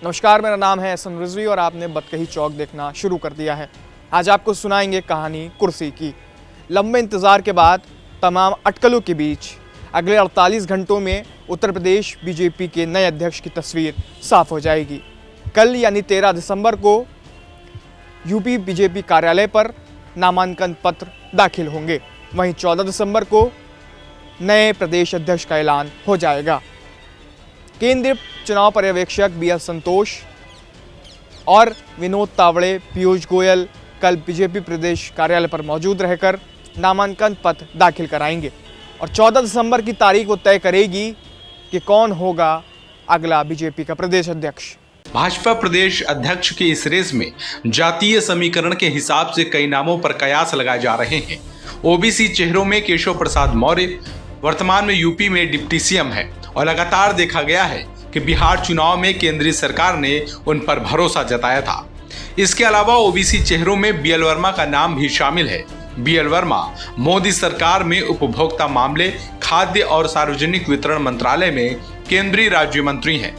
नमस्कार, मेरा नाम है एहसन रिजवी और आपने बतकही चौक देखना शुरू कर दिया है। आज आपको सुनाएंगे कहानी कुर्सी की। लंबे इंतज़ार के बाद तमाम अटकलों के बीच अगले 48 घंटों में उत्तर प्रदेश बीजेपी के नए अध्यक्ष की तस्वीर साफ हो जाएगी। कल यानी 13 दिसंबर को यूपी बीजेपी कार्यालय पर नामांकन पत्र दाखिल होंगे। वहीं 14 दिसंबर को नए प्रदेश अध्यक्ष का ऐलान हो जाएगा। केंद्रीय चुनाव पर्यवेक्षक बी.एल. संतोष और विनोद तावड़े, पीयूष गोयल कल बीजेपी प्रदेश कार्यालय पर मौजूद रहकर नामांकन पत्र दाखिल कराएंगे और 14 दिसंबर की तारीख वो तय करेगी कि कौन होगा अगला बीजेपी का प्रदेश अध्यक्ष। भाजपा प्रदेश अध्यक्ष के इस रेस में जातीय समीकरण के हिसाब से कई नामों पर कयास लगाए जा रहे हैं। ओबीसी चेहरों में केशव प्रसाद मौर्य वर्तमान में यूपी में डिप्टी सीएम है और लगातार देखा गया है कि बिहार चुनाव में केंद्रीय सरकार ने उन पर भरोसा जताया था। इसके अलावा ओबीसी चेहरों में बी.एल. वर्मा का नाम भी शामिल है। बी.एल. वर्मा मोदी सरकार में उपभोक्ता मामले, खाद्य और सार्वजनिक वितरण मंत्रालय में केंद्रीय राज्य मंत्री हैं।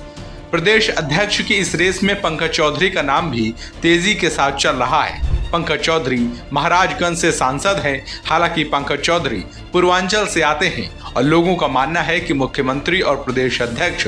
प्रदेश अध्यक्ष की इस रेस में पंकज चौधरी का नाम भी तेजी के साथ चल रहा है। पंकज चौधरी महाराजगंज से सांसद हैं। हालांकि पंकज चौधरी पूर्वांचल से आते हैं और लोगों का मानना है कि मुख्यमंत्री और प्रदेश अध्यक्ष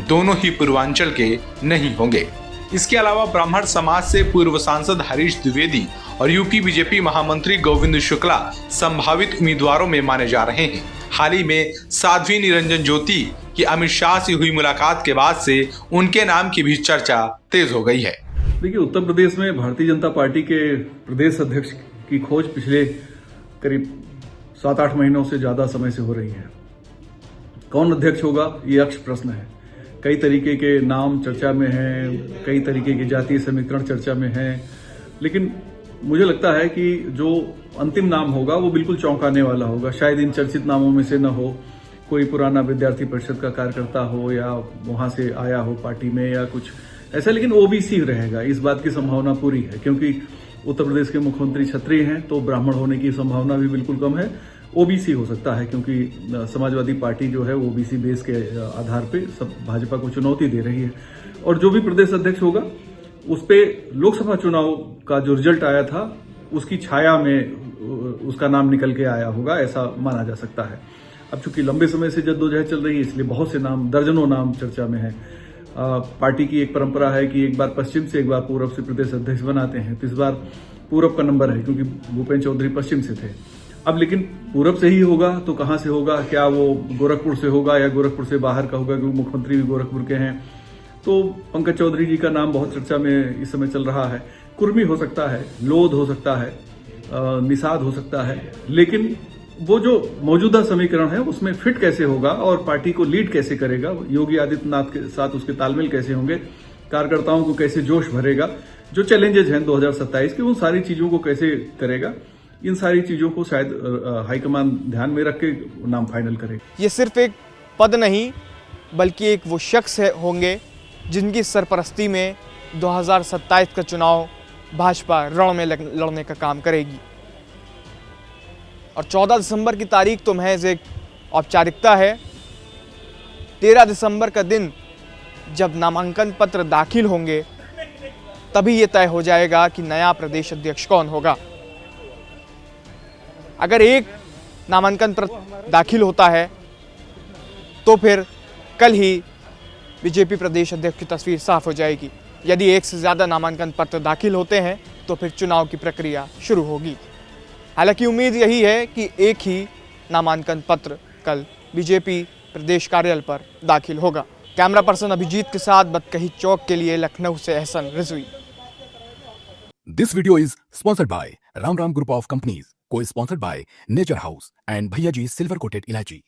दोनों ही पूर्वांचल के नहीं होंगे। इसके अलावा ब्राह्मण समाज से पूर्व सांसद हरीश द्विवेदी और यूपी बीजेपी महामंत्री गोविंद शुक्ला संभावित उम्मीदवारों में माने जा रहे हैं। हाल ही में साध्वी निरंजन ज्योति की अमित शाह से हुई मुलाकात के बाद से उनके नाम की भी चर्चा तेज हो गई है। देखिए, उत्तर प्रदेश में भारतीय जनता पार्टी के प्रदेश अध्यक्ष की खोज पिछले करीब 7-8 महीनों से ज्यादा समय से हो रही है। कौन अध्यक्ष होगा, ये अक्ष प्रश्न है। कई तरीके के नाम चर्चा में हैं, कई तरीके के जातीय समीकरण चर्चा में हैं, लेकिन मुझे लगता है कि जो अंतिम नाम होगा वो बिल्कुल चौंकाने वाला होगा। शायद इन चर्चित नामों में से न हो कोई पुराना विद्यार्थी परिषद का कार्यकर्ता हो या वहां से आया हो पार्टी में या कुछ ऐसा, लेकिन ओबीसी रहेगा। इस बात की संभावना पूरी है क्योंकि उत्तर प्रदेश के मुख्यमंत्री क्षत्रिय हैं, तो ब्राह्मण होने की संभावना भी बिल्कुल कम है। ओबीसी हो सकता है क्योंकि समाजवादी पार्टी जो है ओबीसी बेस के आधार पे सब भाजपा को चुनौती दे रही है। और जो भी प्रदेश अध्यक्ष होगा उस पे लोकसभा चुनाव का जो रिजल्ट आया था उसकी छाया में उसका नाम निकल के आया होगा, ऐसा माना जा सकता है। अब चूंकि लंबे समय से जद्दोजहद चल रही है इसलिए बहुत से नाम, दर्जनों नाम चर्चा में है। पार्टी की एक परंपरा है कि एक बार पश्चिम से एक बार पूरब से प्रदेश अध्यक्ष बनाते हैं, तो इस बार पूरब का नंबर है क्योंकि भूपेन्द्र चौधरी पश्चिम से थे। अब लेकिन पूरब से ही होगा तो कहां से होगा, क्या वो गोरखपुर से होगा या गोरखपुर से बाहर का होगा, क्योंकि मुख्यमंत्री भी गोरखपुर के हैं। तो पंकज चौधरी जी का नाम बहुत चर्चा में इस समय चल रहा है। कुर्मी हो सकता है, लोध हो सकता है, निषाद हो सकता है, लेकिन वो जो मौजूदा समीकरण है उसमें फिट कैसे होगा और पार्टी को लीड कैसे करेगा, योगी आदित्यनाथ के साथ उसके तालमेल कैसे होंगे, कार्यकर्ताओं को कैसे जोश भरेगा, जो चैलेंजेस हैं 2027 के उन सारी चीजों को कैसे करेगा, इन सारी चीजों को शायद हाईकमान ध्यान में रख के नाम फाइनल करेगा। ये सिर्फ एक पद नहीं बल्कि एक वो शख्स होंगे जिनकी सरपरस्ती में 2027 का चुनाव भाजपा रण में लड़ने का काम करेगी। और 14 दिसंबर की तारीख तो महज एक औपचारिकता है। 13 दिसंबर का दिन जब नामांकन पत्र दाखिल होंगे तभी ये तय हो जाएगा कि नया प्रदेश अध्यक्ष कौन होगा। अगर एक नामांकन पत्र दाखिल होता है तो फिर कल ही बीजेपी प्रदेश अध्यक्ष की तस्वीर साफ हो जाएगी। यदि एक से ज़्यादा नामांकन पत्र दाखिल होते हैं तो फिर चुनाव की प्रक्रिया शुरू होगी। हालांकि उम्मीद यही है कि एक ही नामांकन पत्र कल बीजेपी प्रदेश कार्यालय पर दाखिल होगा। कैमरा पर्सन अभिजीत के साथ बतकही चौक के लिए लखनऊ से Ehsan Rizvi. This video is sponsored by Ram Group of Companies, co-sponsored by Nature House and Bhaiya Ji Silver Coated Ilachi.